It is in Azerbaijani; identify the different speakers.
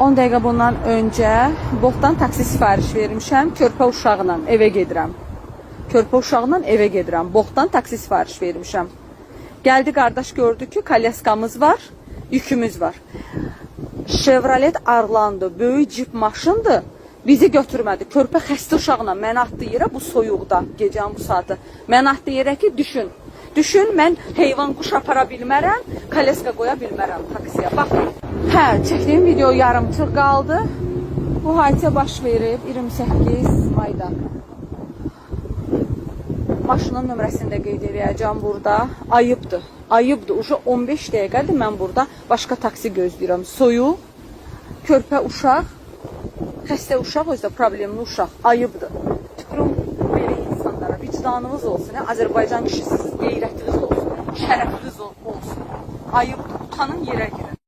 Speaker 1: 10 dəqiqə bundan öncə Boltdan taksi sifariş vermişəm. Körpə uşağıyla evə gedirəm. Boltdan taksi sifariş vermişəm. Gəldi qardaş, gördü ki, kalyaskamız var, yükümüz var. Chevrolet Orlando böyük cip maşındır. Bizi götürmədi. Körpə xəstə uşağına mən atdı yerə bu soyuqda, gecənin bu saatı. Mən atdı yerə ki, düşün, mən heyvan quş apara bilmərəm, kalyaska qoya bilmərəm taksiyə. Baxın. Hə, çəkdiyim video yarımçıq qaldı. Bu hadisə baş verib 28 mayda. Maşının nömrəsini də qeyd edəcəm burada. Ayıbdır. Uşa 15 dəqiqədir mən burada başqa taksi gözləyirəm. Soyuq, körpə uşaq, xəstə uşaq, özdə problemli uşaq. Ayıbdır. Tükürüm belə insanlara. Vicdanınız olsun. Azərbaycan kişisiniz, qeyrətiniz olsun, şərəfiniz olsun. Ayıbdır. Utanın, yerə girin.